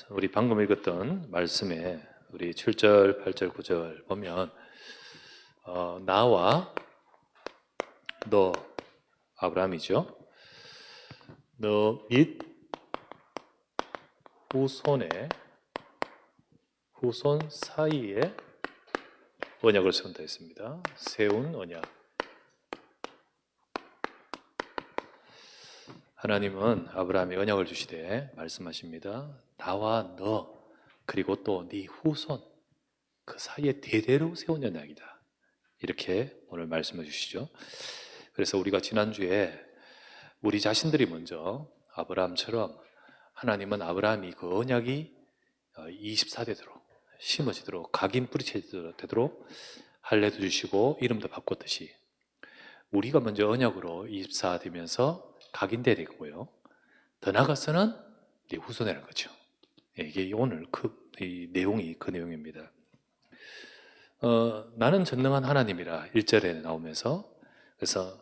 우리 방금 읽었던 말씀에 우리 7절, 8절, 9절 보면 나와 너 아브라함이죠. 너 및 후손 사이에 언약을 세운다 했습니다. 세운 언약. 하나님은 아브라함이 언약을 주시되 말씀하십니다. 나와 너 그리고 또 네 후손 그 사이에 대대로 세운 언약이다. 이렇게 오늘 말씀해 주시죠. 그래서 우리가 지난주에 우리 자신들이 먼저 아브라함처럼 하나님은 아브라함이 그 언약이 24대도록 심어지도록 각인 뿌리쳐지도록 할례도 주시고 이름도 바꿨듯이 우리가 먼저 언약으로 24 되면서 각인돼야 되고요. 더 나아가서는 이제 후손이라는 거죠. 이게 오늘 이 내용이 그 내용입니다. 나는 전능한 하나님이라 1절에 나오면서 그래서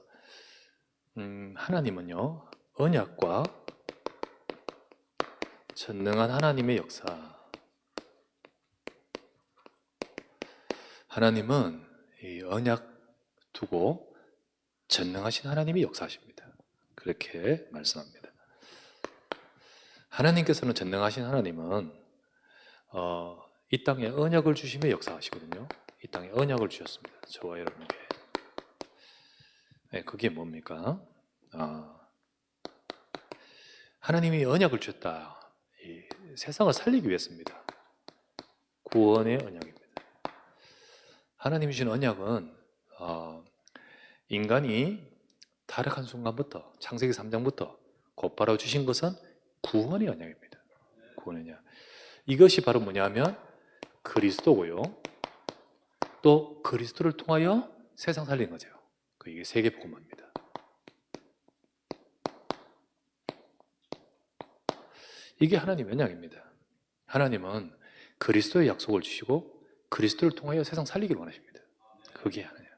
하나님은요 언약과 전능한 하나님의 역사, 하나님은 이 언약 두고 전능하신 하나님이 역사하십니다. 그렇게 말씀합니다. 하나님께서는 전능하신 하나님은 이 땅에 언약을 주시며 역사하시거든요. 이 땅에 언약을 주셨습니다. 저와 여러분에게. 그게 뭡니까? 하나님이 언약을 주셨다. 이 세상을 살리기 위해서입니다. 구원의 언약입니다. 하나님이 주신 언약은 인간이 타락한 순간부터 창세기 3장부터 곧바로 주신 것은 구원의 언약입니다. 구원의 언약. 이것이 바로 뭐냐면 그리스도고요. 또 그리스도를 통하여 세상 살리는 거죠. 이게 세계복음화입니다. 이게 하나님의 언약입니다. 하나님은 그리스도의 약속을 주시고 그리스도를 통하여 세상 살리기를 원하십니다. 그게 하나님.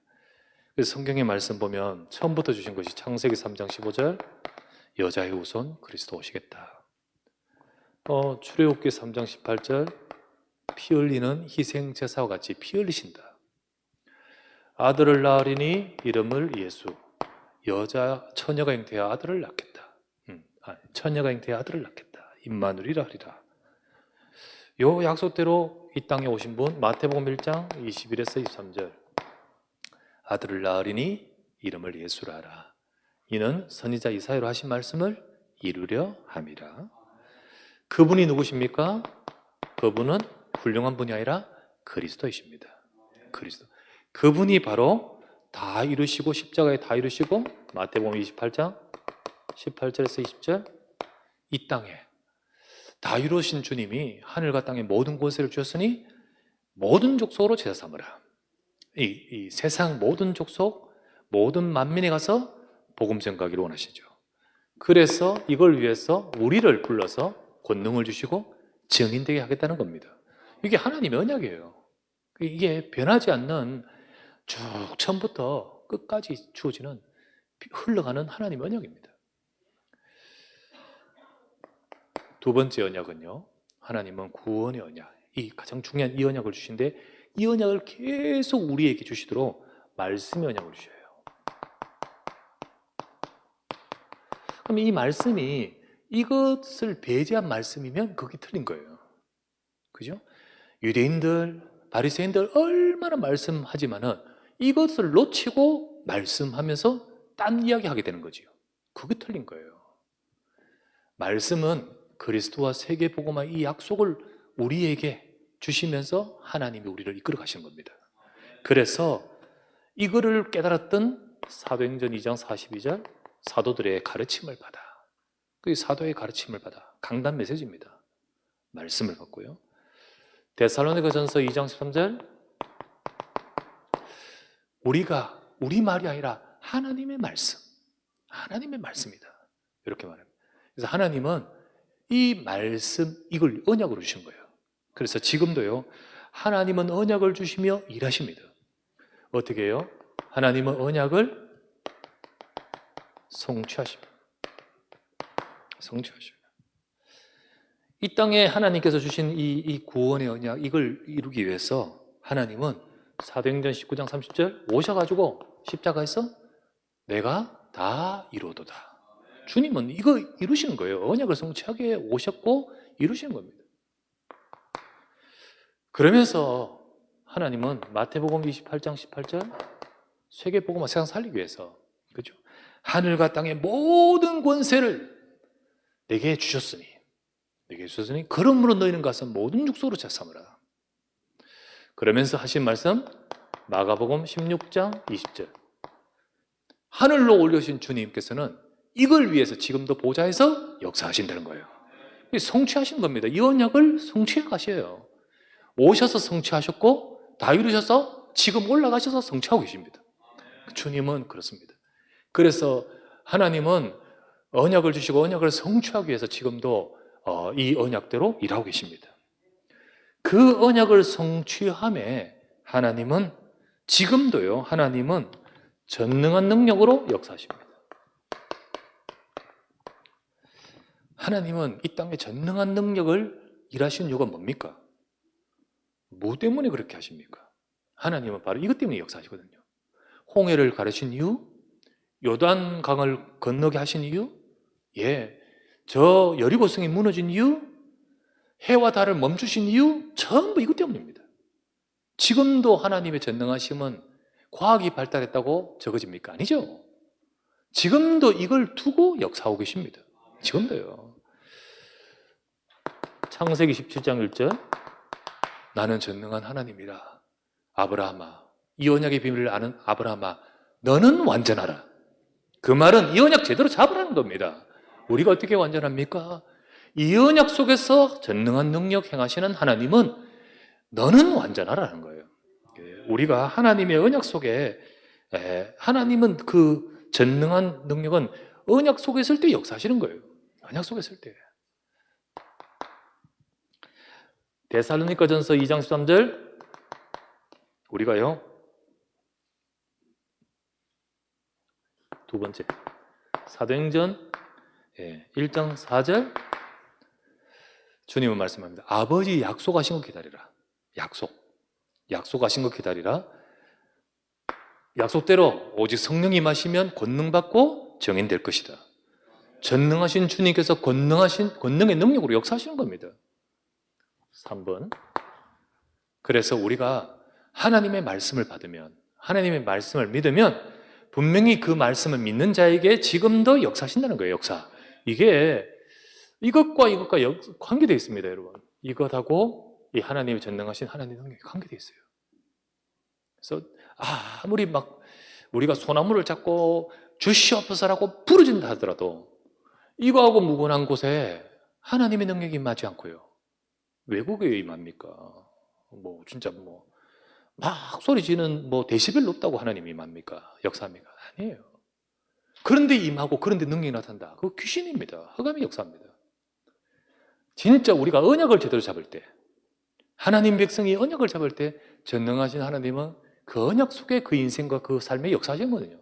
그래서 성경의 말씀 보면 처음부터 주신 것이 창세기 3장 15절 여자의 후손 그리스도 오시겠다. 출애굽기 3장 18절 피 흘리는 희생 제사와 같이 피 흘리신다. 아들을 낳으리니 이름을 예수. 처녀가 잉태하 아들을 낳겠다. 처녀가 잉태하 아들을 낳겠다. 임마누엘이라 하리라. 요 약속대로 이 땅에 오신 분 마태복음 1장 21에서 23절 아들을 낳으리니 이름을 예수라 하라. 이는 선지자 이사야로 하신 말씀을 이루려 함이라. 그분이 누구십니까? 그분은 훌륭한 분이 아니라 그리스도이십니다. 그리스도. 그분이 바로 다 이루시고 십자가에 다 이루시고 마태복음 28장 18절에서 20절 이 땅에 다 이루신 주님이 하늘과 땅의 모든 권세를 주셨으니 모든 족속으로 제사 삼으라. 이 세상 모든 족속 모든 만민에 가서 복음 전가기를 원하시죠. 그래서 이걸 위해서 우리를 불러서 권능을 주시고 증인되게 하겠다는 겁니다. 이게 하나님의 언약이에요. 이게 변하지 않는 쭉 처음부터 끝까지 주어지는 흘러가는 하나님의 언약입니다. 두 번째 언약은요, 하나님은 구원의 언약, 이 가장 중요한 이 언약을 주신데 이 언약을 계속 우리에게 주시도록 말씀의 언약을 주셔요. 그럼 이 말씀이 이것을 배제한 말씀이면 그게 틀린 거예요. 그죠? 유대인들, 바리새인들 얼마나 말씀하지만은 이것을 놓치고 말씀하면서 딴 이야기 하게 되는 거지요. 그게 틀린 거예요. 말씀은 그리스도와 세계복음화 이 약속을 우리에게 주시면서 하나님이 우리를 이끌어 가시는 겁니다. 그래서 이거를 깨달았던 사도행전 2장 42절 사도들의 가르침을 받아. 그 사도의 가르침을 받아. 강단 메시지입니다. 말씀을 받고요. 데살로니가전서 2장 13절 우리 말이 아니라 하나님의 말씀, 하나님의 말씀이다. 이렇게 말합니다. 그래서 하나님은 이 말씀, 이걸 언약으로 주신 거예요. 그래서 지금도요, 하나님은 언약을 주시며 일하십니다. 어떻게 해요? 하나님은 언약을 성취하십니다. 성취하십니다. 이 땅에 하나님께서 주신 이 구원의 언약, 이걸 이루기 위해서 하나님은 사도행전 19장 30절 오셔가지고 십자가에서 내가 다 이루어도다. 주님은 이거 이루시는 거예요. 언약을 성취하게 오셨고 이루시는 겁니다. 그러면서 하나님은 마태복음 28장 18절 세계복음화 세상 살리기 위해서, 그죠? 하늘과 땅의 모든 권세를 내게 주셨으니 그러므로 너희는 가서 모든 육소로 차 삼으라. 그러면서 하신 말씀 마가복음 16장 20절 하늘로 올려신 주님께서는 이걸 위해서 지금도 보좌에서 역사하신다는 거예요. 성취하신 겁니다. 이 언약을 성취해 가셔요. 오셔서 성취하셨고 다 이루셔서 지금 올라가셔서 성취하고 계십니다. 주님은 그렇습니다. 그래서 하나님은 언약을 주시고 언약을 성취하기 위해서 지금도 이 언약대로 일하고 계십니다. 그 언약을 성취함에 하나님은 지금도요, 하나님은 전능한 능력으로 역사하십니다. 하나님은 이 땅에 전능한 능력을 일하시는 이유가 뭡니까? 뭐 때문에 그렇게 하십니까? 하나님은 바로 이것 때문에 역사하시거든요. 홍해를 가르신 이유, 요단강을 건너게 하신 이유, 저 여리고성이 무너진 이유, 해와 달을 멈추신 이유, 전부 이것 때문입니다. 지금도 하나님의 전능하심은 과학이 발달했다고 적어집니까? 아니죠. 지금도 이걸 두고 역사하고 계십니다. 지금도요. 창세기 17장 1절 나는 전능한 하나님이라. 아브라함아, 이 언약의 비밀을 아는 아브라함아, 너는 완전하라. 그 말은 이 언약 제대로 잡으라는 겁니다. 우리가 어떻게 완전합니까? 이 언약 속에서 전능한 능력 행하시는 하나님은 너는 완전하라는 거예요. 우리가 하나님의 언약 속에, 하나님은 그 전능한 능력은 언약 속에 있을 때 역사하시는 거예요. 언약 속에 있을 때. 데살로니가전서 2장 13절 우리가요, 두 번째 사도행전 1장 4절 주님은 말씀합니다. 아버지 약속하신 거 기다리라. 약속하신 거 기다리라. 약속대로 오직 성령이 임하시면 권능받고 정인될 것이다. 전능하신 주님께서 권능의 능력으로 역사하시는 겁니다. 3번 그래서 우리가 하나님의 말씀을 받으면, 하나님의 말씀을 믿으면 분명히 그 말씀을 믿는 자에게 지금도 역사하신다는 거예요. 역사. 이게 이것과 관계되어 있습니다, 여러분. 이것하고 이 하나님의 전능하신 하나님의 능력이 관계되어 있어요. 그래서 아무리 막 우리가 소나무를 잡고 주시옵소서라고 부르진다 하더라도 이거하고 무관한 곳에 하나님의 능력이 임하지 않고요, 외국에 임합니까? 진짜 막 소리 지는 데시벨 높다고 하나님이 임합니까? 역사합니까? 아니에요. 그런데 임하고 그런데 능력이 나타난다. 그거 귀신입니다. 흑암의 역사입니다. 진짜 우리가 언약을 제대로 잡을 때, 하나님 백성이 언약을 잡을 때 전능하신 하나님은 그 언약 속에 그 인생과 그 삶의 역사하시거든요.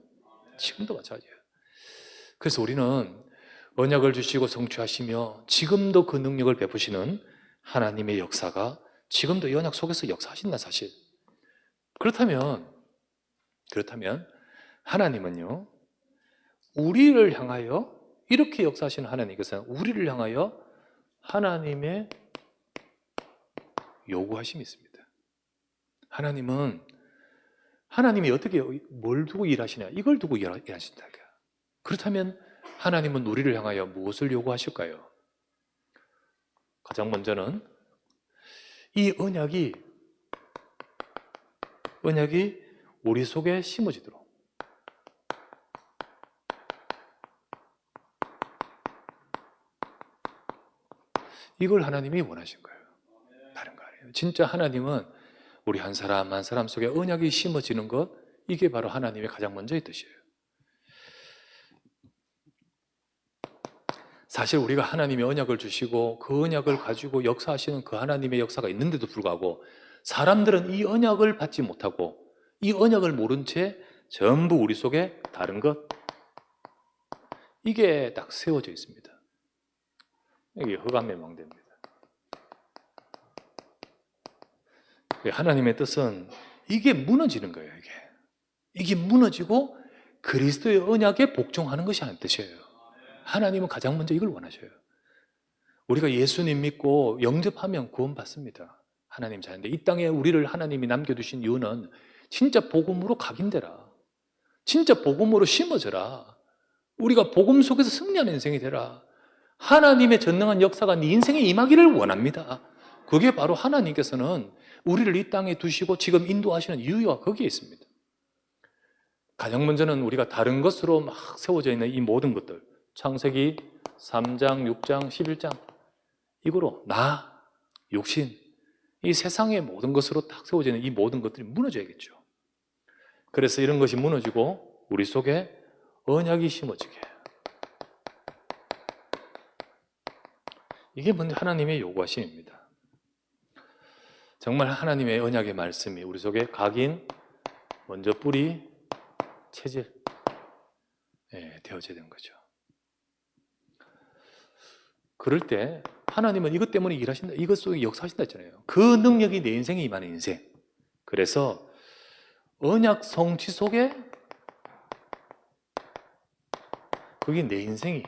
지금도 마찬가지예요. 그래서 우리는 언약을 주시고 성취하시며 지금도 그 능력을 베푸시는 하나님의 역사가 지금도 이 언약 속에서 역사하신다 사실. 그렇다면 하나님은요, 우리를 향하여 이렇게 역사하시는 하나님께서는 우리를 향하여 하나님의 요구하심이 있습니다. 하나님은 하나님이 어떻게 뭘 두고 일하시냐, 이걸 두고 일하신다. 그렇다면 하나님은 우리를 향하여 무엇을 요구하실까요? 가장 먼저는 이 언약이 우리 속에 심어지도록, 이걸 하나님이 원하신 거예요. 다른 거 아니에요. 진짜 하나님은 우리 한 사람 한 사람 속에 언약이 심어지는 것, 이게 바로 하나님의 가장 먼저의 뜻이에요. 사실 우리가 하나님의 언약을 주시고 그 언약을 가지고 역사하시는 그 하나님의 역사가 있는데도 불구하고 사람들은 이 언약을 받지 못하고 이 언약을 모른 채 전부 우리 속에 다른 것, 이게 딱 세워져 있습니다. 이게 흑암의 망대입니다. 하나님의 뜻은 이게 무너지는 거예요. 이게 무너지고 그리스도의 언약에 복종하는 것이 하는 뜻이에요. 하나님은 가장 먼저 이걸 원하셔요. 우리가 예수님 믿고 영접하면 구원받습니다. 하나님 자녀인데, 이 땅에 우리를 하나님이 남겨두신 이유는 진짜 복음으로 각인되라, 진짜 복음으로 심어져라, 우리가 복음 속에서 승리하는 인생이 되라, 하나님의 전능한 역사가 네 인생에 임하기를 원합니다. 그게 바로 하나님께서는 우리를 이 땅에 두시고 지금 인도하시는 이유가 거기에 있습니다. 가장 먼저는 우리가 다른 것으로 막 세워져 있는 이 모든 것들, 창세기 3장, 6장, 11장, 이거로 나, 육신, 이 세상의 모든 것으로 딱 세워져 있는 이 모든 것들이 무너져야겠죠. 그래서 이런 것이 무너지고 우리 속에 언약이 심어지게, 이게 먼저 하나님의 요구하심입니다. 정말 하나님의 언약의 말씀이 우리 속에 각인, 먼저 뿌리, 체질, 되어져야 되는 거죠. 그럴 때 하나님은 이것 때문에 일하신다, 이것 속에 역사하신다 했잖아요. 그 능력이 내 인생에 임하는 인생. 그래서 언약 성취 속에 그게 내 인생이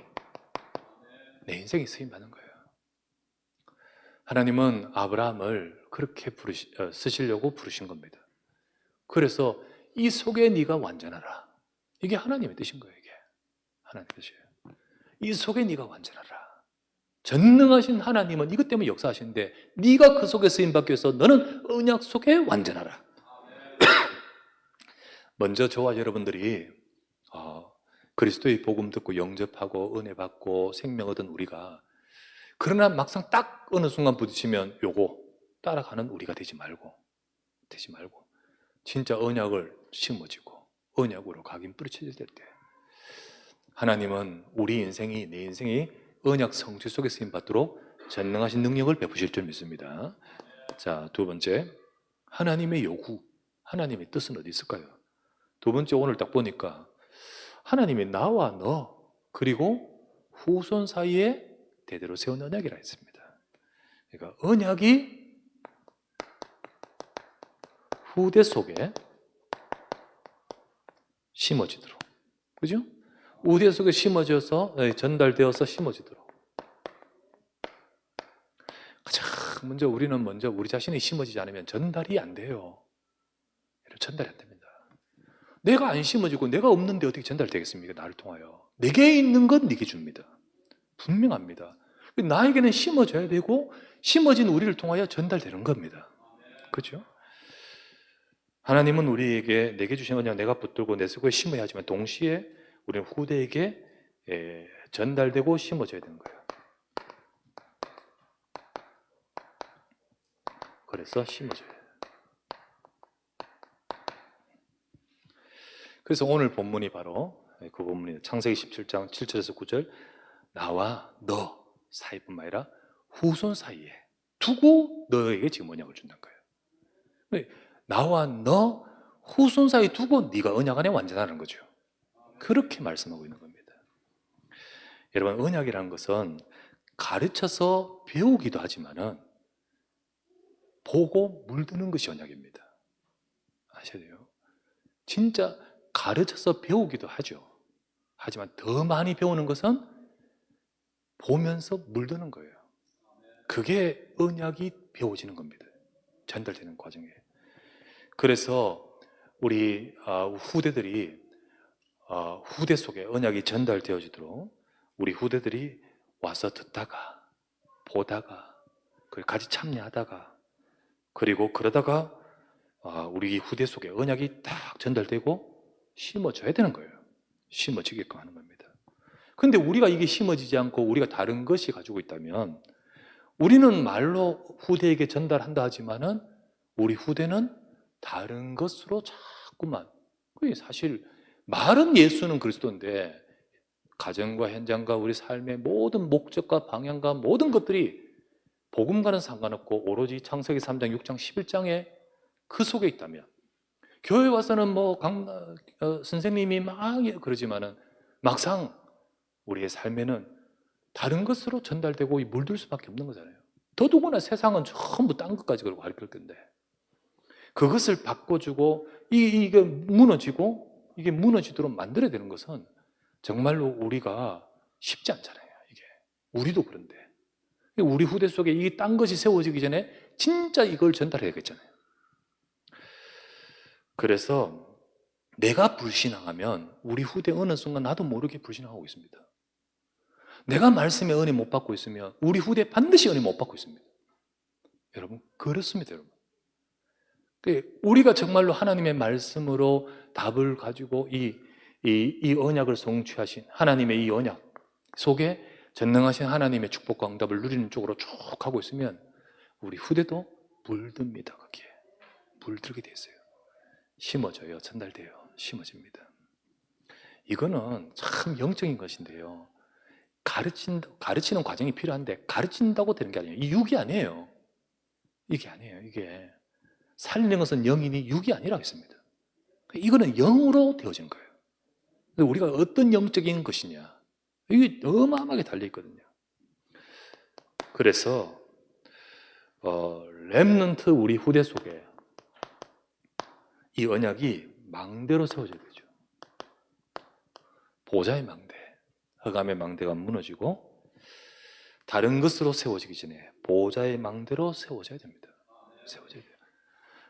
쓰임받는 거예요. 하나님은 아브라함을 그렇게 쓰시려고 부르신 겁니다. 그래서 이 속에 네가 완전하라, 이게 하나님의 뜻인 거예요. 이게 하나님의 뜻이에요. 이 속에 네가 완전하라. 전능하신 하나님은 이것 때문에 역사하시는데, 네가 그 속에 쓰임받기 위해서 너는 언약 속에 완전하라. 먼저 저와 여러분들이 그리스도의 복음 듣고 영접하고 은혜 받고 생명 얻은 우리가, 그러나 막상 딱 어느 순간 부딪히면 요거 따라가는 우리가 되지 말고 진짜 언약을 심어지고 언약으로 각인 뿌리쳐질 때, 하나님은 우리 인생이, 내 인생이 언약 성취 속에 쓰임 받도록 전능하신 능력을 베푸실 줄 믿습니다. 자, 두 번째, 하나님의 요구, 하나님의 뜻은 어디 있을까요? 두 번째, 오늘 딱 보니까 하나님이 나와 너 그리고 후손 사이에 대대로 세운 언약이라 했습니다. 그러니까 언약이 후대 속에 심어지도록, 그죠? 우대 속에 심어져서 전달되어서 심어지도록. 가장 먼저 우리는 먼저 우리 자신이 심어지지 않으면 전달이 안 돼요. 전달이 안 됩니다. 내가 안 심어지고 내가 없는데 어떻게 전달되겠습니까? 나를 통하여. 내게 있는 건 네게 줍니다. 분명합니다. 나에게는 심어져야 되고 심어진 우리를 통하여 전달되는 겁니다. 그렇죠? 하나님은 우리에게 내게 주신 언약 내가 붙들고 내 속에 심어야 하지만 동시에 우리는 후대에게 전달되고 심어져야 되는 거예요. 그래서 심어져요. 그래서 오늘 본문이 바로 그 본문이에요. 창세기 17장 7절에서 9절, 나와 너 사이뿐만 아니라 후손 사이에 두고 너에게 지금 언약을 준다는 거예요. 나와 너 후손 사이에 두고 네가 언약 안에 완전하는 거죠. 그렇게 말씀하고 있는 겁니다. 여러분, 언약이라는 것은 가르쳐서 배우기도 하지만은 보고 물드는 것이 언약입니다. 아셔야 돼요. 진짜 가르쳐서 배우기도 하죠. 하지만 더 많이 배우는 것은 보면서 물드는 거예요. 그게 언약이 배워지는 겁니다. 전달되는 과정에. 그래서 우리 후대들이 후대 속에 언약이 전달되어지도록 우리 후대들이 와서 듣다가 보다가 같이 참여하다가 그리고 그러다가 우리 후대 속에 언약이 딱 전달되고 심어져야 되는 거예요. 심어지게끔 하는 겁니다. 근데 우리가 이게 심어지지 않고 우리가 다른 것이 가지고 있다면, 우리는 말로 후대에게 전달한다 하지만은 우리 후대는 다른 것으로 자꾸만, 그게 사실 말은 예수는 그리스도인데 가정과 현장과 우리 삶의 모든 목적과 방향과 모든 것들이 복음과는 상관없고 오로지 창세기 3장, 6장, 11장에 그 속에 있다면, 교회 와서는 선생님이 막 그러지만은 막상 우리의 삶에는 다른 것으로 전달되고 물들 수밖에 없는 거잖아요. 더더구나 세상은 전부 딴 것까지 가르칠 건데, 그것을 바꿔주고 이게 무너지고 이게 무너지도록 만들어야 되는 것은 정말로 우리가 쉽지 않잖아요. 이게 우리도 그런데 우리 후대 속에 이 딴 것이 세워지기 전에 진짜 이걸 전달해야겠잖아요. 그래서 내가 불신앙하면 우리 후대 어느 순간 나도 모르게 불신앙하고 있습니다. 내가 말씀의 은혜 못 받고 있으면 우리 후대 반드시 은혜 못 받고 있습니다. 여러분 그렇습니다. 여러분 우리가 정말로 하나님의 말씀으로 답을 가지고 이 언약을 성취하신 하나님의 이 언약 속에 전능하신 하나님의 축복과 응답을 누리는 쪽으로 쭉 가고 있으면 우리 후대도 물듭니다. 거기에 물들게 돼 있어요. 심어져요. 전달돼요. 심어집니다. 이거는 참 영적인 것인데요. 가르치는 과정이 필요한데 가르친다고 되는 게 아니에요. 이 육이 아니에요. 이게 아니에요. 이게 살리는 것은 영이니 육이 아니라고 했습니다. 이거는 영으로 되어진 거예요. 근데 우리가 어떤 영적인 것이냐 이게 어마어마하게 달려있거든요. 그래서 렘넌트 우리 후대 속에 이 언약이 망대로 세워져야 되죠. 보좌의 망대, 흑암의 망대가 무너지고 다른 것으로 세워지기 전에 보좌의 망대로 세워져야 됩니다. 세워져야 돼요.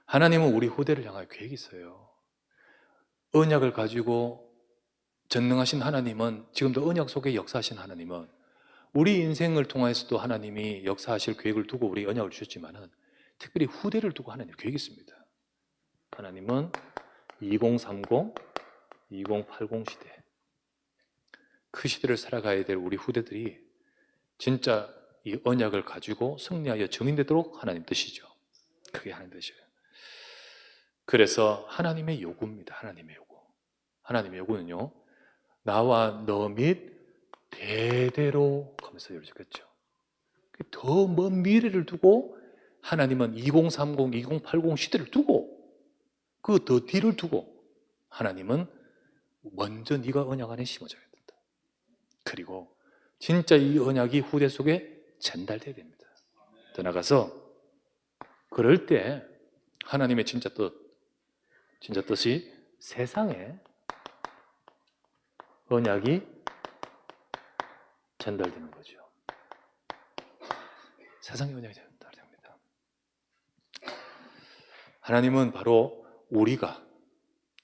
하나님은 우리 후대를 향하여 계획이 있어요. 언약을 가지고 전능하신 하나님은 지금도 언약 속에 역사하신 하나님은 우리 인생을 통해서도 하나님이 역사하실 계획을 두고 우리 언약을 주셨지만은 특별히 후대를 두고 하나님 계획이 있습니다. 하나님은 2030, 2080 시대 그 시대를 살아가야 될 우리 후대들이 진짜 이 언약을 가지고 승리하여 증인되도록 하나님 뜻이죠. 그게 하나님 뜻이에요. 그래서 하나님의 요구입니다. 하나님의 요구. 하나님의 요구는요. 나와 너 및 대대로 하면서 이루어졌겠죠. 더 먼 미래를 두고 하나님은 2030, 2080 시대를 두고 그 더 뒤를 두고 하나님은 먼저 네가 언약 안에 심어져야 된다. 그리고 진짜 이 언약이 후대 속에 전달돼야 됩니다. 더 나가서 그럴 때 하나님의 진짜 뜻이 세상에 언약이 전달되는 거죠. 세상에 언약이 전달됩니다. 하나님은 바로 우리가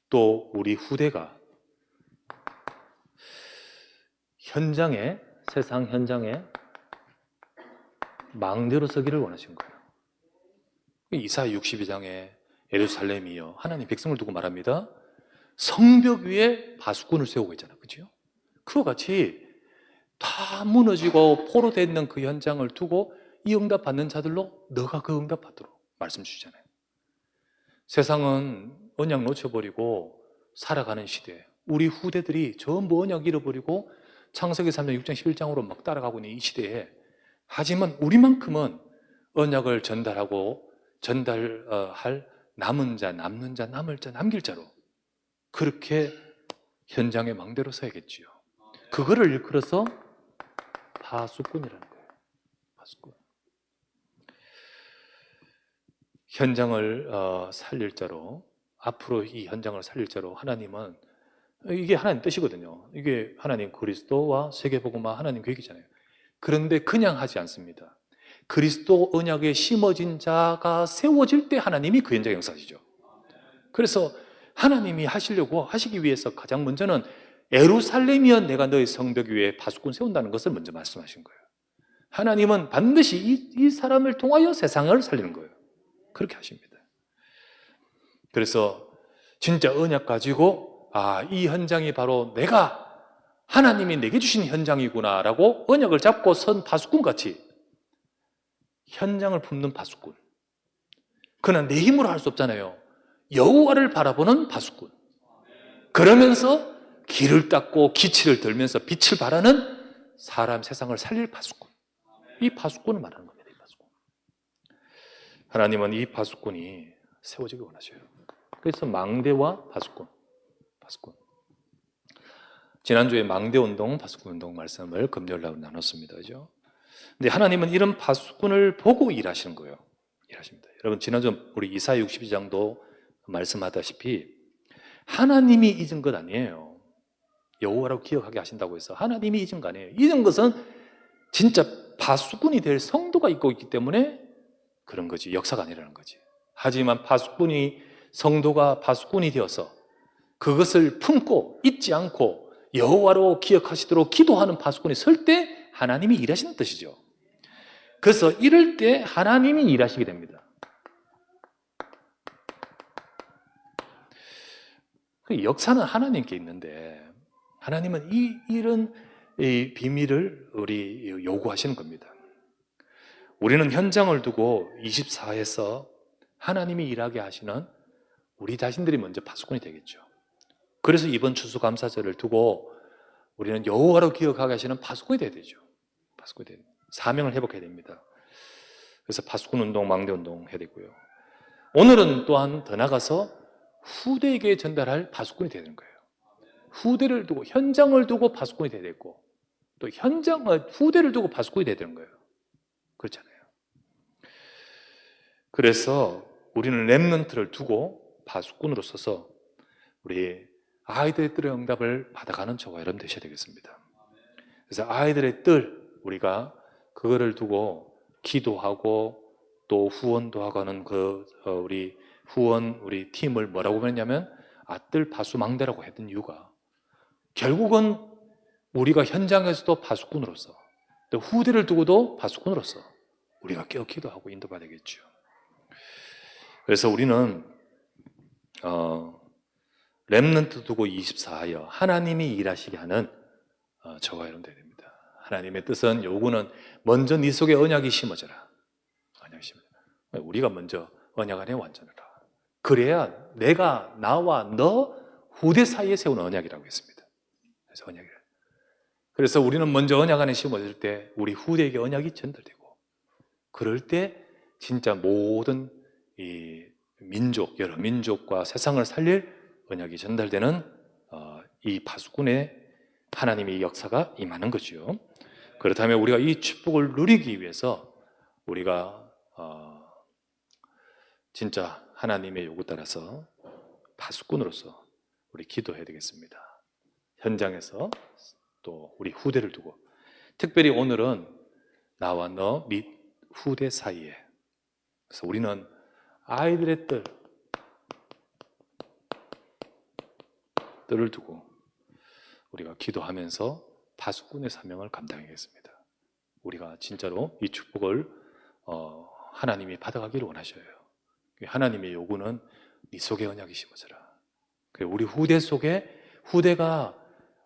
또 우리 후대가 세상 현장에 망대로 서기를 원하신 거예요. 이사야 62장에 예루살렘이여 하나님 백성을 두고 말합니다. 성벽 위에 바수꾼을 세우고 있잖아요. 그렇죠? 그와 같이 다 무너지고 포로되어 있는 그 현장을 두고 이 응답 받는 자들로 너가 그 응답 받도록 말씀 주시잖아요. 세상은 언약 놓쳐버리고 살아가는 시대, 우리 후대들이 전부 언약 잃어버리고 창세기 3장, 6장, 11장으로 막 따라가고 있는 이 시대에 하지만 우리만큼은 언약을 전달할 남은 자, 남는 자, 남을 자, 남길 자로 그렇게 현장의 망대로 서야겠지요. 그거를 일컬어서 파수꾼이라는 거예요. 파수꾼. 현장을 살릴 자로, 앞으로 이 현장을 살릴 자로 하나님은 이게 하나님 뜻이거든요. 이게 하나님 그리스도와 세계복음화 하나님 계획이잖아요. 그런데 그냥 하지 않습니다. 그리스도 언약에 심어진 자가 세워질 때 하나님이 그 현장에 역사하시죠. 그래서 하나님이 하시기 위해서 가장 먼저는 예루살렘이여 내가 너의 성벽 위에 파수꾼 세운다는 것을 먼저 말씀하신 거예요. 하나님은 반드시 이 사람을 통하여 세상을 살리는 거예요. 그렇게 하십니다. 그래서 진짜 언약 가지고 이 현장이 바로 하나님이 내게 주신 현장이구나 라고 언약을 잡고 선 파수꾼 같이 현장을 품는 파수꾼. 그러나 내 힘으로 할 수 없잖아요. 여호와를 바라보는 파수꾼. 그러면서 길을 닦고 기치를 들면서 빛을 발하는 세상을 살릴 파수꾼. 이 파수꾼을 말하는 겁니다. 이 파수꾼. 하나님은 이 파수꾼이 세워지길 원하셔요. 그래서 망대와 파수꾼. 지난주에 망대운동, 파수꾼운동 말씀을 금요일날 나눴습니다. 그죠? 근데 하나님은 이런 파수꾼을 보고 일하시는 거예요. 일하십니다. 여러분 지난주 우리 이사야 62장도 말씀하다시피 하나님이 잊은 것 아니에요. 여호와라고 기억하게 하신다고 해서 하나님이 잊은 거 아니에요. 잊은 것은 진짜 파수꾼이 될 성도가 있고 있기 때문에 그런 거지, 역사가 아니라는 거지. 하지만 성도가 파수꾼이 되어서 그것을 품고 잊지 않고 여호와로 기억하시도록 기도하는 파수꾼이 설 때 하나님이 일하시는 뜻이죠. 그래서 이럴 때 하나님이 일하시게 됩니다. 역사는 하나님께 있는데 하나님은 이런 비밀을 우리 요구하시는 겁니다. 우리는 현장을 두고 24에서 하나님이 일하게 하시는 우리 자신들이 먼저 파수꾼이 되겠죠. 그래서 이번 추수감사절을 두고 우리는 여호와로 기억하게 하시는 파수꾼이 되어야 되죠. 파수꾼이 되야 됩니다. 사명을 회복해야 됩니다. 그래서 파수꾼 운동, 망대 운동 해야 되고요. 오늘은 또한 더 나가서 후대에게 전달할 파수꾼이 되야 되는 거예요. 후대를 두고, 현장을 두고 파수꾼이 되야 되고, 또 후대를 두고 파수꾼이 되야 되는 거예요. 그렇잖아요. 그래서 우리는 렘넌트를 두고 파수꾼으로 서서 우리 아이들의 뜰의 응답을 받아가는 저와 여러분 되셔야 되겠습니다. 그래서 아이들의 뜰, 우리가 그거를 두고 기도하고 또 후원도 하고 하는 우리 우리 팀을 뭐라고 했냐면 뜰 파수망대라고 했던 이유가 결국은 우리가 현장에서도 파수꾼으로서 또 후대를 두고도 파수꾼으로서 우리가 깨어 기도하고 인도받아야 되겠죠. 그래서 우리는 렘넌트 두고 24하여 하나님이 일하시게 하는 저와 여러분 되야 됩니다. 하나님의 뜻은 요구는 먼저 네 속에 언약이 심어져라. 언약이 심어져라. 우리가 먼저 언약 안에 완전하라. 그래야 나와 너 후대 사이에 세운 언약이라고 했습니다. 그래서 언약이라. 그래서 우리는 먼저 언약 안에 심어질 때 우리 후대에게 언약이 전달되고 그럴 때 진짜 모든 이 여러 민족과 세상을 살릴 언약이 전달되는 이 파수꾼의 하나님의 역사가 임하는 거죠. 그렇다면 우리가 이 축복을 누리기 위해서 우리가 진짜 하나님의 요구 따라서 파수꾼으로서 우리 기도해야 되겠습니다. 현장에서 또 우리 후대를 두고 특별히 오늘은 나와 너 및 후대 사이에 그래서 우리는 아이들의 뜰을 두고 우리가 기도하면서 파수꾼의 사명을 감당하겠습니다. 우리가 진짜로 이 축복을 하나님이 받아가기를 원하셔요. 하나님의 요구는 네 속에 언약이 심어져라. 우리 후대가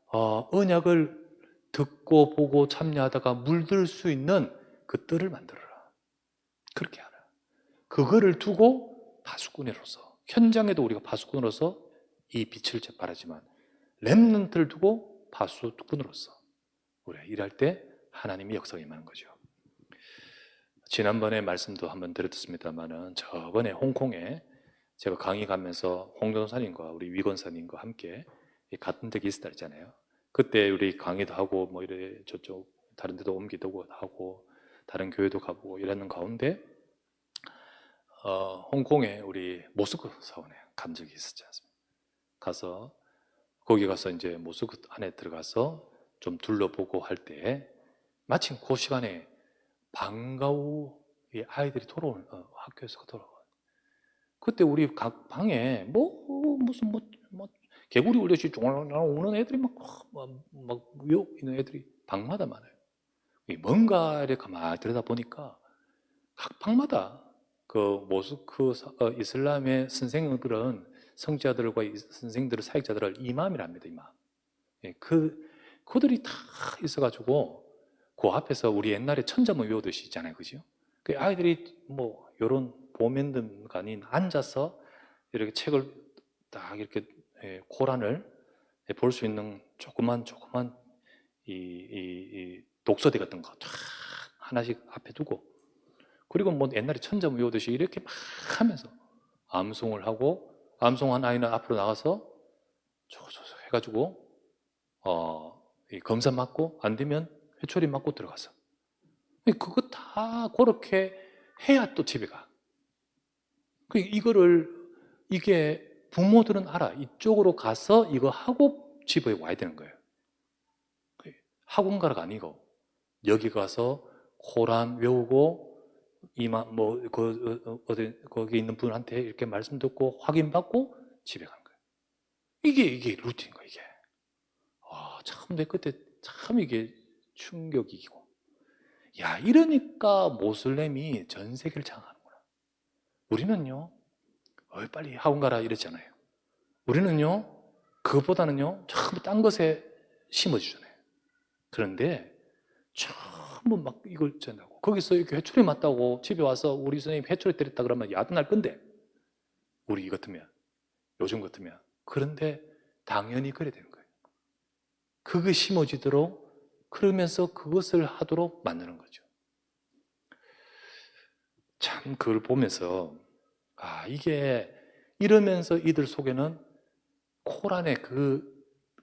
언약을 듣고 보고 참여하다가 물들 수 있는 그 뜰을 만들어라. 그렇게 하라. 그거를 두고 파수꾼으로서 현장에도 우리가 파수꾼으로서 이 빛을 발하지만 렘넌트를 두고 파수꾼으로서 우리가 일할 때 하나님이 역사가 임하는 거죠. 지난번에 말씀도 한번 드렸습니다만은 저번에 홍콩에 제가 강의 가면서 홍전사님과 우리 위건사님과 함께 갔던 적이 있었잖아요. 그때 우리 강의도 하고 뭐 이래 저쪽 다른 데도 옮기도 하고 다른 교회도 가보고 이러는 가운데 홍콩에 우리 모스크 사원에 간 적이 있었지 않습니까? 거기 가서 이제 모스크 안에 들어가서 좀 둘러보고 할 때 마침 그 시간에 방과 후 아이들이 학교에서 돌아와. 그때 우리 각 방에 무슨 개구리 울듯이 쫑알쫑알 우는 애들이 막 있는 애들이 방마다 많아요. 뭔가를 가만히 들여다보니까 각 방마다 그 모스크 이슬람의 선생들은 성자들과 선생들을 사역자들을 이맘이라 합니다. 이맘. 그들이 다 있어가지고 그 앞에서 우리 옛날에 천자문 외우듯이 있잖아요, 그죠? 그 아이들이 이런 보면등 아닌 앉아서 이렇게 책을 딱 이렇게 코란을 볼 수 있는 조그만 이 독서대 같은 거 딱 하나씩 앞에 두고 그리고 옛날에 천자문 외우듯이 이렇게 막 하면서 암송을 하고 암송한 아이는 앞으로 나가서 조조조 해가지고 이 검사 맞고 안 되면 회초리 맞고 들어가서 그거 다 그렇게 해야 또 집에 가. 이거를 이게 부모들은 알아. 이쪽으로 가서 이거 하고 집에 와야 되는 거예요. 학원 가라가 아니고 여기 가서 코란 외우고 이만 어디 거기 있는 분한테 이렇게 말씀 듣고 확인받고 집에 가는 거예요. 이게 루틴인 거예요. 이게 참 내 그때 참 이게 충격이고, 야 이러니까 모슬렘이 전 세계를 장악하는구나. 우리는요 빨리 학원 가라 이랬잖아요. 우리는요 그것보다는요 전부 딴 것에 심어주잖아요. 그런데 전부 막 이걸 전하고 거기서 이렇게 회초리 맞다고 집에 와서 우리 선생님 회초리 때렸다 그러면 야단날 건데, 우리 같으면 요즘 같으면. 그런데 당연히 그래야 되는 거예요. 그게 심어지도록, 그러면서 그것을 하도록 만드는 거죠. 참 그걸 보면서 이게 이러면서 이들 속에는 코란의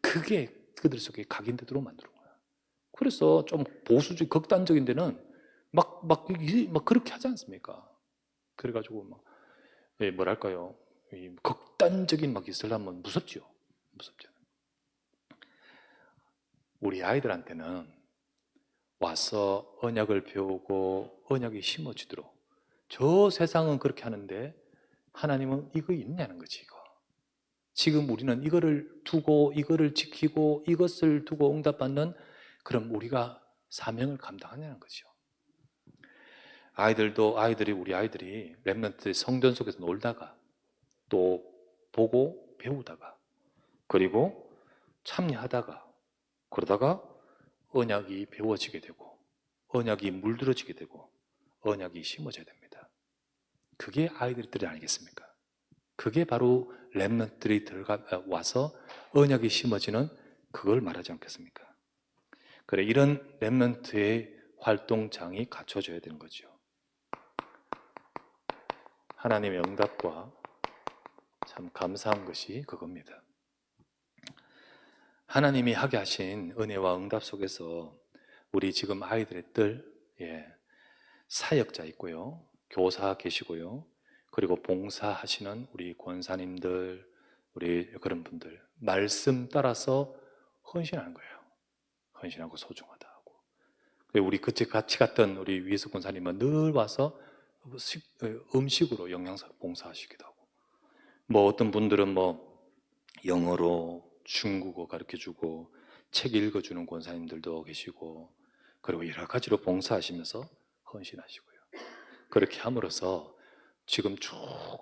그게 그들 속에 각인되도록 만드는 거야. 그래서 좀 보수적 극단적인 데는 막 그렇게 하지 않습니까? 그래가지고 뭐랄까요? 극단적인 이슬람은 무섭죠. 무섭죠. 우리 아이들한테는 와서 언약을 배우고 언약이 심어지도록, 저 세상은 그렇게 하는데 하나님은 이거 있냐는 거지. 이거 지금 우리는 이거를 두고 이거를 지키고 이것을 두고 응답받는, 그럼 우리가 사명을 감당하냐는 거죠. 우리 아이들이 렘넌트 성전 속에서 놀다가 또 보고 배우다가 그리고 참여하다가 그러다가 언약이 배워지게 되고 언약이 물들어지게 되고 언약이 심어져야 됩니다. 그게 아이들이 아니겠습니까? 그게 바로 렘넌트들이 와서 언약이 심어지는 그걸 말하지 않겠습니까? 그래, 이런 렘넌트의 활동장이 갖춰져야 되는 거죠. 하나님의 응답과 참 감사한 것이 그겁니다. 하나님이 하게 하신 은혜와 응답 속에서 우리 지금 아이들의 사역자 있고요, 교사 계시고요, 그리고 봉사하시는 우리 권사님들, 우리 그런 분들 말씀 따라서 헌신하는 거예요. 헌신하고 소중하다고. 우리 그때 같이 갔던 우리 위에서 권사님은 늘 와서 음식으로 영양사 봉사하시기도 하고, 어떤 분들은 영어로 중국어 가르쳐주고 책 읽어주는 권사님들도 계시고, 그리고 여러 가지로 봉사하시면서 헌신하시고요. 그렇게 함으로써 지금 쭉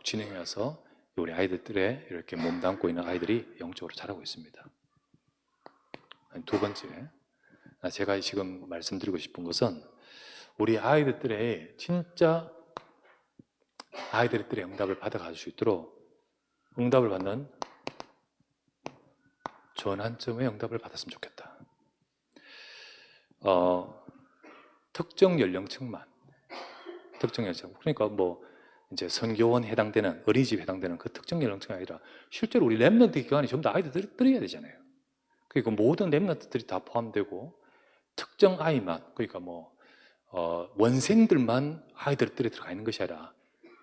진행해서 우리 아이들에 이렇게 몸담고 있는 아이들이 영적으로 자라고 있습니다. 두 번째, 제가 지금 말씀드리고 싶은 것은 우리 아이들의 진짜 아이들의 응답을 받아갈 수 있도록 응답을 받는 전환점의 응답을 받았으면 좋겠다. 특정 연령층만, 그러니까 이제 선교원 해당되는, 어린이집 해당되는 그 특정 연령층이 아니라 실제로 우리 렘넌트 기관이 전부 다 아이들이 들어야 되잖아요. 그러니까 모든 렘넌트들이 다 포함되고 특정 아이만, 그러니까 원생들만 아이들 뜰에 들어가 있는 것이 아니라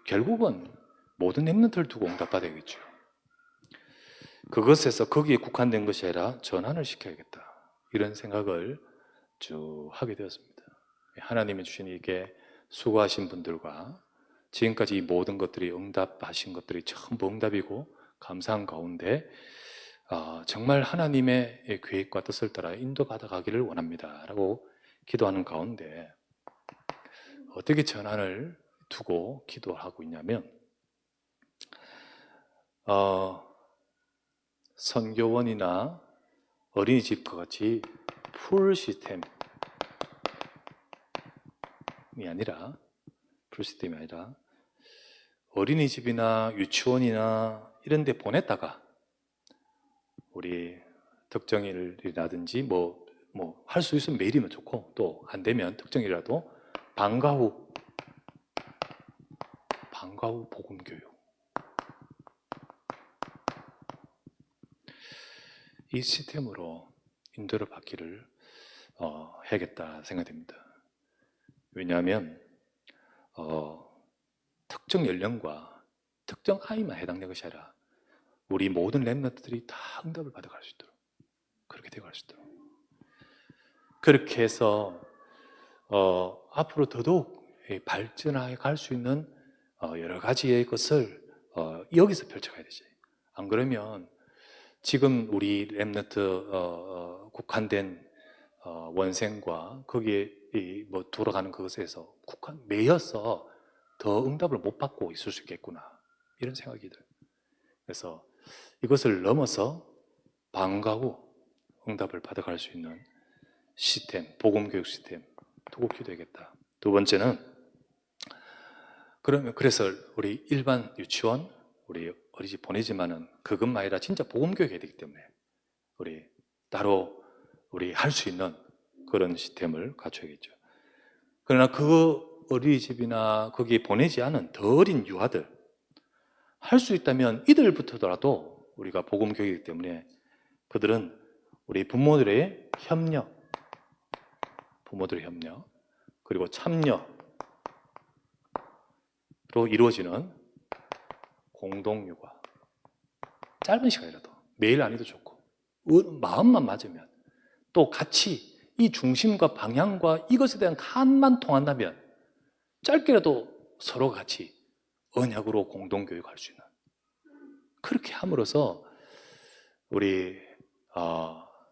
결국은 모든 렘넌트를 두고 응답받아야겠죠. 그것에서 거기에 국한된 것이 아니라 전환을 시켜야겠다, 이런 생각을 쭉 하게 되었습니다. 하나님이 주신 이게 수고하신 분들과 지금까지 이 모든 것들이 응답하신 것들이 전부 응답이고 감사한 가운데 정말 하나님의 계획과 뜻을 따라 인도받아 가기를 원합니다 라고 기도하는 가운데 어떻게 전환을 두고 기도하고 있냐면, 선교원이나 어린이집과 같이 풀 시스템이 아니라 어린이집이나 유치원이나 이런 데 보냈다가 우리 특정일이라든지 할 수 있으면 매일이면 좋고, 또 안 되면 특정일이라도 방과 후 복음교육, 이 시스템으로 인도를 받기를 해야겠다 생각됩니다. 왜냐하면 특정 연령과 특정 아이만 해당된 것이 아니라 우리 모든 렘넌트들이 다 응답을 받아갈 수 있도록 그렇게 되어갈 수 있도록 그렇게 해서 앞으로 더더욱 발전해 갈 수 있는 여러 가지의 것을 여기서 펼쳐가야 되지. 안 그러면 지금 우리 렘넌트 국한된 원생과 거기에 뭐 돌아가는 그것에서 매여서 더 응답을 못 받고 있을 수 있겠구나 이런 생각이 들어요. 그래서 이것을 넘어서 방과 후 응답을 받아갈 수 있는 시스템, 복음교육 시스템 꼭 기도해야겠다. 두 번째는 그래서 우리 일반 유치원, 우리 어린이집 보내지만은 그것만 아니라 진짜 복음교육 해야 되기 때문에 우리 따로 우리 할 수 있는 그런 시스템을 갖춰야겠죠. 그러나 그 어린이집이나 거기에 보내지 않은 더 어린 유아들 할 수 있다면 이들부터라도 우리가 복음교육이기 때문에 그들은 우리 부모들의 협력 그리고 참여로 이루어지는 공동육아 짧은 시간이라도 매일 안 해도 좋고 마음만 맞으면 또 같이 이 중심과 방향과 이것에 대한 칸만 통한다면 짧게라도 서로 같이 언약으로 공동교육할 수 있는 그렇게 함으로써 우리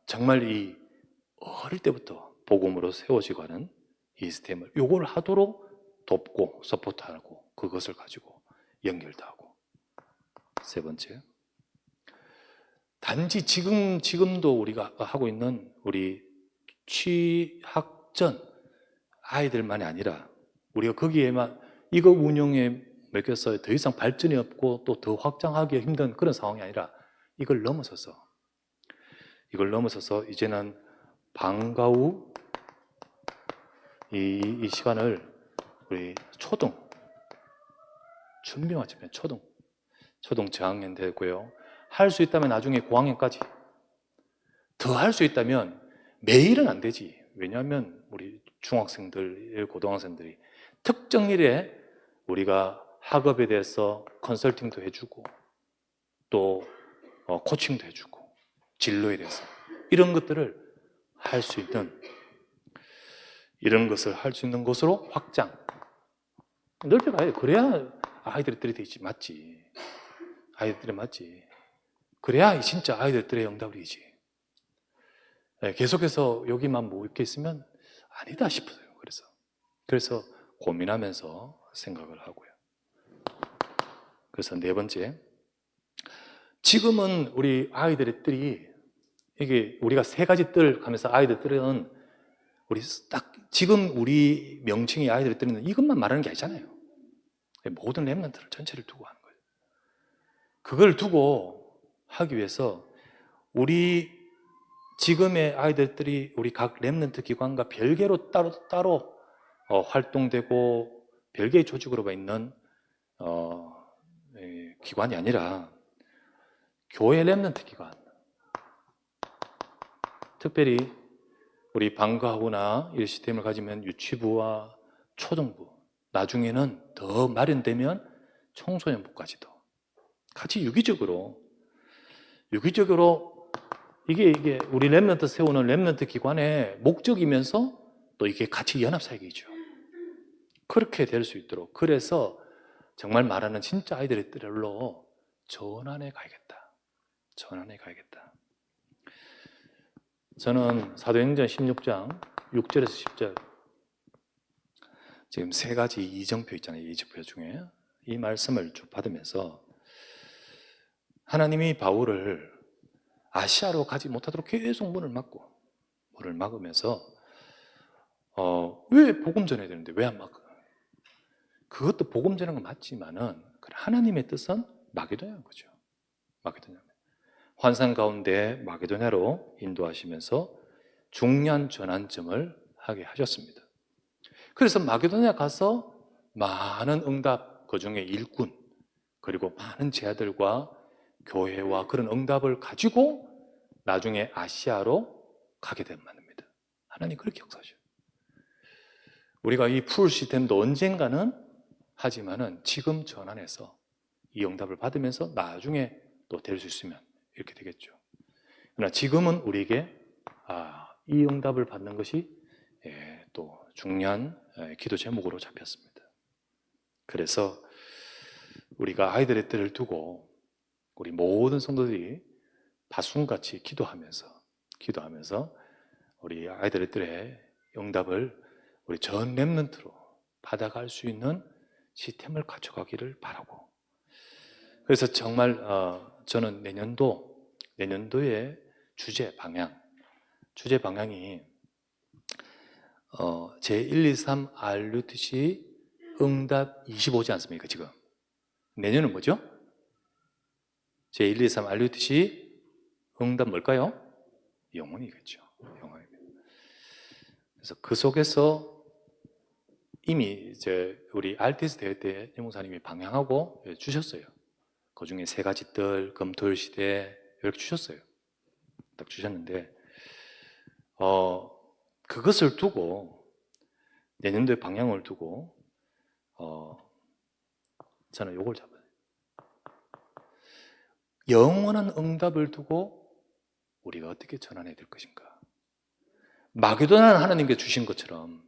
정말 이 어릴 때부터 복음으로 세워지고 하는 이 시스템을 요걸 하도록 돕고 서포트하고 그것을 가지고 연결도 하고 세 번째 단지 지금도 우리가 하고 있는 우리 취학 전 아이들만이 아니라 우리가 거기에만 이거 운영에 맡겨서 더 이상 발전이 없고 또 더 확장하기 힘든 그런 상황이 아니라 이걸 넘어서서 이제는 방과 후 이 시간을 우리 준비 마치면 초등 저학년 되고요. 할 수 있다면 나중에 고학년까지 더 할 수 있다면 매일은 안 되지. 왜냐하면 우리 중학생들, 고등학생들이 특정 일에 우리가 학업에 대해서 컨설팅도 해주고 또 코칭도 해주고 진로에 대해서 이런 것들을 할 수 있는 이런 것을 할 수 있는 곳으로 확장 넓혀가야 돼. 그래야 아이들이 맞지. 아이들이 맞지. 그래야 진짜 아이들의 응답이지. 계속해서 여기만 모이게 있으면 아니다 싶어요. 그래서 고민하면서 생각을 하고요. 그래서 네 번째, 지금은 우리 아이들의 뜰이 이게 우리가 세 가지 뜰 하면서 아이들 뜰은 우리 딱 지금 우리 명칭이 아이들의 뜰은 이것만 말하는 게 아니잖아요. 모든 렘넌트를 전체를 두고 하는 거예요. 그걸 두고 하기 위해서 우리 지금의 아이들이 우리 각 렘넌트 기관과 별개로 따로 활동되고 별개의 조직으로 있는 기관이 아니라 교회 렘넌트 기관, 특별히 우리 방과후나 이 시스템을 가지면 유치부와 초등부, 나중에는 더 마련되면 청소년부까지도 같이 유기적으로 이게 우리 렘넌트 세우는 렘넌트 기관의 목적이면서 또 이게 같이 연합사역이죠. 그렇게 될 수 있도록 그래서 정말 말하는 진짜 아이들의 뜰로 전환해 가야겠다. 저는 사도행전 16장 6절에서 10절 지금 세 가지 이정표 있잖아요. 이정표 중에 이 말씀을 쭉 받으면서 하나님이 바울을 아시아로 가지 못하도록 계속 문을 막으면서 왜 복음 전해야 되는데 왜 안 막아? 그것도 복음 전하는 건 맞지만은 하나님의 뜻은 마게도냐인 거죠. 마게도냐. 환상 가운데 마게도냐로 인도하시면서 중요한 전환점을 하게 하셨습니다. 그래서 마게도냐 가서 많은 응답, 그중에 일꾼 그리고 많은 제자들과 교회와 그런 응답을 가지고 나중에 아시아로 가게 된 만입니다. 하나님 그렇게 역사하셔요. 우리가 이 풀 시스템도 언젠가는 하지만은 지금 전환해서 이 응답을 받으면서 나중에 또 될 수 있으면 이렇게 되겠죠. 그러나 지금은 우리에게 이 응답을 받는 것이 또 중요한 기도 제목으로 잡혔습니다. 그래서 우리가 아이들의 때를 두고 우리 모든 성도들이 바순같이 기도하면서 우리 아이들의 뜰의 응답을 우리 전 렘넌트로 받아갈 수 있는 시스템을 갖춰가기를 바라고, 그래서 정말 저는 내년도의 주제 방향이 제123 RUTC 응답 25지 않습니까? 지금 내년은 뭐죠? 제123 RUTC 응답 뭘까요? 영혼이겠죠. 영혼입니다. 그래서 그 속에서 이미 이제 우리 RTS 대회 때 임목사님이 방향하고 주셨어요. 그 중에 3가지 금토일 시대 이렇게 주셨어요. 딱 주셨는데 그것을 두고 내년도의 방향을 두고 저는 요걸 잡아요. 영원한 응답을 두고 우리가 어떻게 전환해야 될 것인가. 마게도냐는 하나님께 주신 것처럼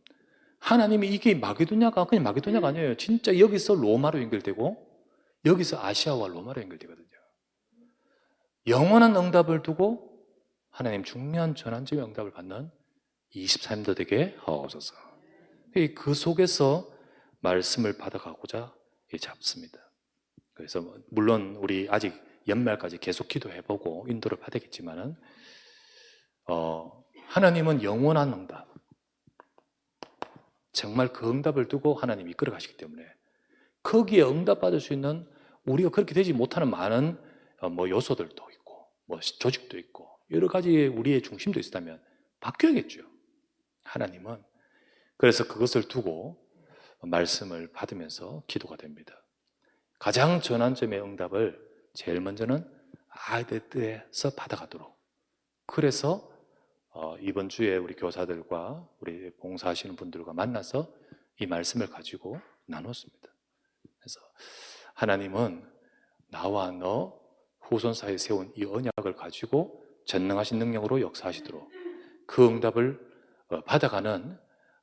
하나님이 이게 마게도냐가 그냥 마게도냐가 아니에요. 진짜 여기서 로마로 연결되고 여기서 아시아와 로마로 연결되거든요. 영원한 응답을 두고 하나님 중요한 전환적인 응답을 받는 24년도 되게 하옵소서. 그 속에서 말씀을 받아가고자 잡습니다. 그래서 물론 우리 아직 연말까지 계속 기도해보고 인도를 받았겠지만은 하나님은 영원한 응답, 정말 그 응답을 두고 하나님이 이끌어 가시기 때문에 거기에 응답받을 수 있는 우리가 그렇게 되지 못하는 많은 요소들도 있고 조직도 있고 여러 가지 우리의 중심도 있다면 바뀌어야겠죠. 하나님은 그래서 그것을 두고 말씀을 받으면서 기도가 됩니다. 가장 전환점의 응답을 제일 먼저는 아이들 뜻에서 받아가도록, 그래서 이번 주에 우리 교사들과 우리 봉사하시는 분들과 만나서 이 말씀을 가지고 나눴습니다. 그래서 하나님은 나와 너 후손 사이에 세운 이 언약을 가지고 전능하신 능력으로 역사하시도록 그 응답을 받아가는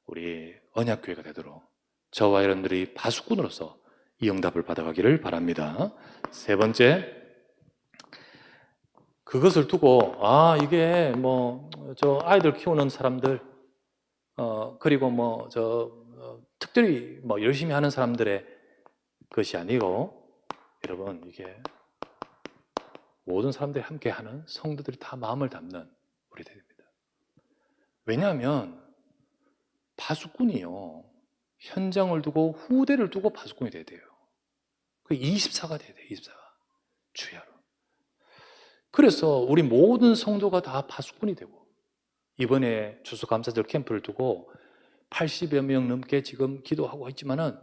우리 언약교회가 되도록 저와 여러분들이 파수꾼으로서 이 응답을 받아가기를 바랍니다. 3번째, 그것을 두고 이게 저 아이들 키우는 사람들 그리고 특별히 열심히 하는 사람들의 것이 아니고 여러분 이게 모든 사람들이 함께 하는 성도들이 다 마음을 담는 우리들입니다. 왜냐하면 파수꾼이요, 현장을 두고 후대를 두고 파수꾼이 돼야 돼요. 그 24가 돼야 돼요. 24가 주야로. 그래서 우리 모든 성도가 다 파수꾼이 되고, 이번에 추수감사절 캠프를 두고 80여 명 넘게 지금 기도하고 있지만은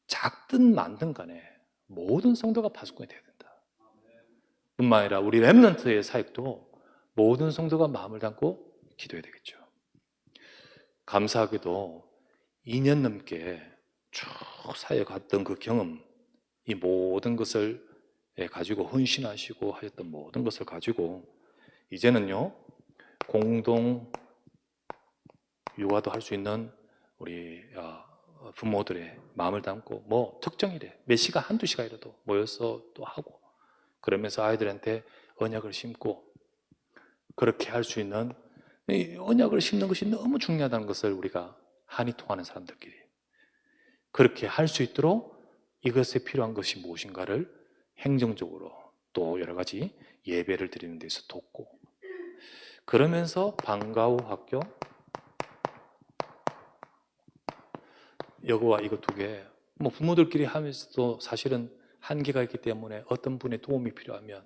작든 많든 간에 모든 성도가 파수꾼이 돼야 된다. 뿐만 아니라 우리 렘넌트의 사역도 모든 성도가 마음을 담고 기도해야 되겠죠. 감사하게도 2년 넘게 쭉 사역했던 그 경험, 이 모든 것을 가지고 헌신하시고 하셨던 모든 것을 가지고 이제는요 공동 육아도 할 수 있는 우리 부모들의 마음을 담고 특정일에 몇 시간 한두 시간이라도 모여서 또 하고 그러면서 아이들한테 언약을 심고 그렇게 할 수 있는, 이 언약을 심는 것이 너무 중요하다는 것을 우리가 한이 통하는 사람들끼리 그렇게 할 수 있도록 이것에 필요한 것이 무엇인가를 행정적으로 또 여러 가지 예배를 드리는 데서 돕고, 그러면서 방과 후 학교 이거와 이거 2개 부모들끼리 하면서도 사실은 한계가 있기 때문에 어떤 분의 도움이 필요하면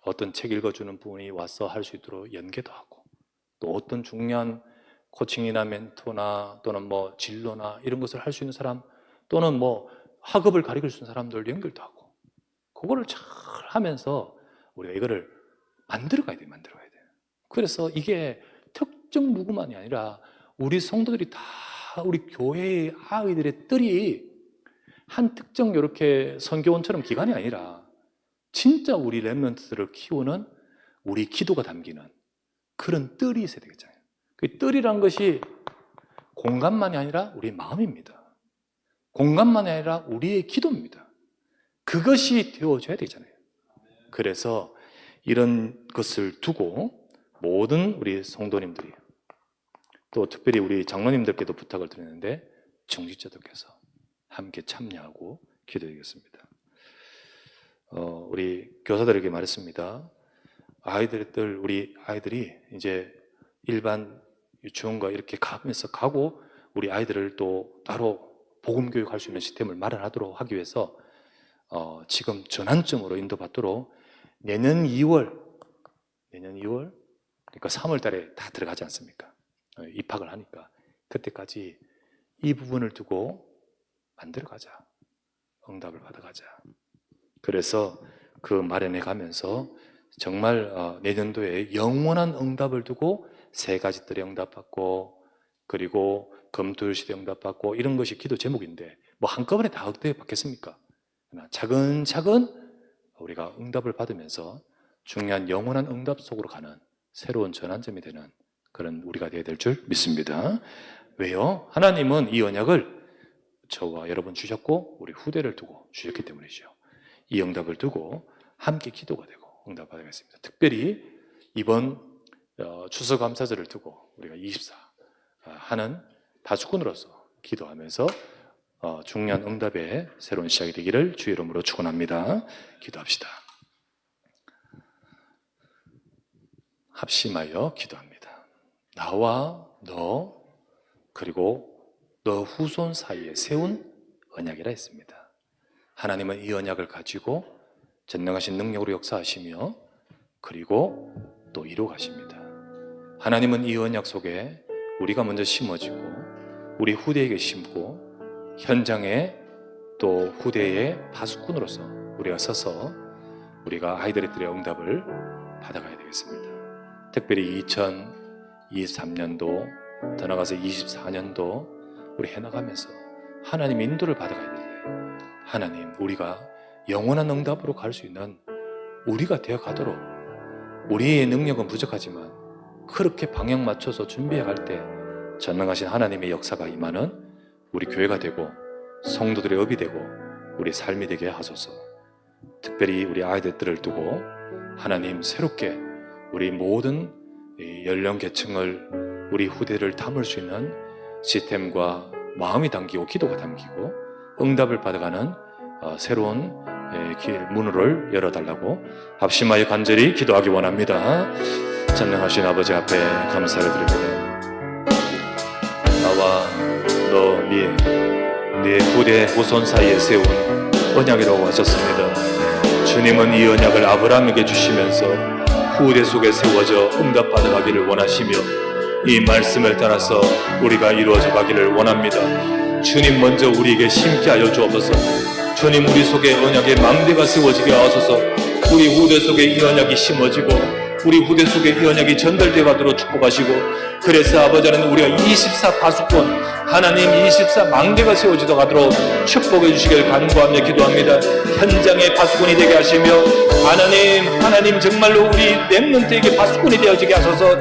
어떤 책 읽어주는 분이 와서 할 수 있도록 연계도 하고, 또 어떤 중요한 코칭이나 멘토나 또는 진로나 이런 것을 할 수 있는 사람 또는 학업을 가르칠 수 있는 사람들 연결도 하고, 그거를 잘 하면서 우리가 이거를 만들어 가야 돼요. 그래서 이게 특정 누구만이 아니라 우리 성도들이 다 우리 교회의 아이들의 뜰이 한 특정 이렇게 선교원처럼 기관이 아니라 진짜 우리 렘넌트들을 키우는 우리 기도가 담기는 그런 뜰이 있어야 되겠잖아요. 그 뜰이란 것이 공간만이 아니라 우리의 마음입니다. 공간만이 아니라 우리의 기도입니다. 그것이 되어져야 되잖아요. 그래서 이런 것을 두고 모든 우리 성도님들이, 또 특별히 우리 장로님들께도 부탁을 드리는데 중직자들께서 함께 참여하고 기도드리겠습니다. 우리 교사들에게 말했습니다. 우리 아이들이 이제 일반 유치원과 이렇게 가고 우리 아이들을 또 따로 복음 교육할 수 있는 시스템을 마련하도록 하기 위해서 지금 전환점으로 인도받도록 내년 2월 그러니까 3월 달에 다 들어가지 않습니까? 입학을 하니까 그때까지 이 부분을 두고 만들어가자. 응답을 받아가자. 그래서 그 마련해 가면서 정말 내년도에 영원한 응답을 두고 세 가지들의 응답받고, 그리고 금토일 시대 응답받고, 이런 것이 기도 제목인데 뭐 한꺼번에 다 어떻게 받겠습니까? 차근차근 우리가 응답을 받으면서 중요한 영원한 응답 속으로 가는 새로운 전환점이 되는 그런 우리가 되어야 될 줄 믿습니다. 왜요? 하나님은 이 언약을 저와 여러분 주셨고 우리 후대를 두고 주셨기 때문이죠. 이 응답을 두고 함께 기도가 되고 응답받아가겠습니다. 특별히 이번 추수감사절을 두고 우리가 24 하는 파수꾼으로서 기도하면서 중요한 응답의 새로운 시작이 되기를 주의 이름으로 축원합니다. 기도합시다. 합심하여 기도합니다. 나와 너 그리고 너 후손 사이에 세운 언약이라 했습니다. 하나님은 이 언약을 가지고 전능하신 능력으로 역사하시며 그리고 또 이루어가십니다. 하나님은 이 언약 속에 우리가 먼저 심어지고 우리 후대에게 심고 현장에 또 후대의 파수꾼으로서 우리가 서서 우리가 아이들의 응답을 받아가야 되겠습니다. 특별히 2023년도 더 나아가서 24년도 우리 해나가면서 하나님의 인도를 받아가야 되는데, 하나님 우리가 영원한 응답으로 갈 수 있는 우리가 되어가도록, 우리의 능력은 부족하지만 그렇게 방향 맞춰서 준비해 갈 때 전능하신 하나님의 역사가 임하는 우리 교회가 되고 성도들의 업이 되고 우리 삶이 되게 하소서. 특별히 우리 아이들을 두고 하나님 새롭게 우리 모든 연령 계층을, 우리 후대를 담을 수 있는 시스템과 마음이 담기고 기도가 담기고 응답을 받아가는 새로운 문을 열어달라고 합심하여 간절히 기도하기 원합니다. 전능하신 아버지 앞에 감사를 드립니다. 나와 너 네 후대 후손 사이에 세운 언약이라고 하셨습니다. 주님은 이 언약을 아브라함에게 주시면서 후대 속에 세워져 응답받아 가기를 원하시며 이 말씀을 따라서 우리가 이루어져 가기를 원합니다. 주님 먼저 우리에게 심게 하여 주옵소서. 주님 우리 속에 언약의 망대가 세워지게 하소서. 우리 후대 속에 이 언약이 심어지고 우리 후대 속에 이 언약이 전달되어 가도록 축복하시고, 그래서 아버지 하나님 우리가 24 파수꾼 하나님 24 망대가 세워지도록 하도록 축복해 주시길 간구하며 기도합니다. 현장의 파수꾼이 되게 하시며 하나님 정말로 우리 렘넌트에게 파수꾼이 되어지게 하소서.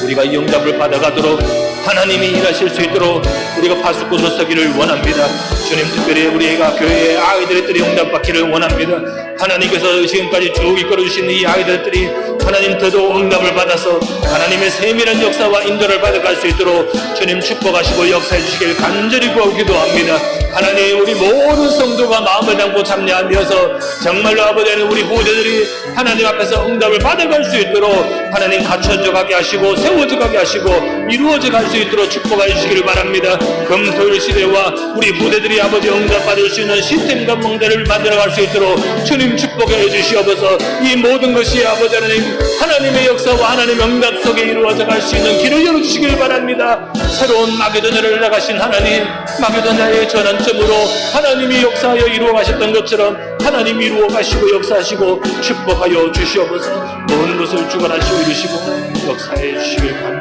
우리가 이 응답을 받아가도록 하나님이 일하실 수 있도록 우리가 파수꾼으로 서기를 원합니다. 주님 특별히 우리가 교회의 아이들의 응답받기를 원합니다. 하나님께서 지금까지 쭉 이끌어주신 이 아이들이 하나님 더더욱 응답을 받아서 하나님의 세밀한 역사와 인도를 받아갈 수 있도록 주님 축복하시고 역사해 주시길 간절히 구하고 기도합니다. 하나님 우리 모든 성도가 마음을 담고 참여하면서 정말로 아버지 하나님 우리 후대들이 하나님 앞에서 응답을 받아갈 수 있도록 하나님 갖춰져 가게 하시고 세워져 가게 하시고 이루어져 갈 수 있도록 축복해 주시기를 바랍니다. 금토일 시대와 우리 후대들이 아버지 응답 받을 수 있는 시스템과 멍대를 만들어갈 수 있도록 주님 축복해 주시옵소서. 이 모든 것이 아버지 하나님의 역사와 하나님의 응답 속에 이루어져 갈 수 있는 길을 열어주시길 바랍니다. 새로운 마게도냐를 나가신 하나님, 마게도냐의 전환점으로 하나님이 역사하여 이루어 가셨던 것처럼 하나님이 이루어 가시고 역사하시고 축복하여 주시옵소서. 모든 것을 주관하시고 이루시고 역사해 주시길 바랍니다.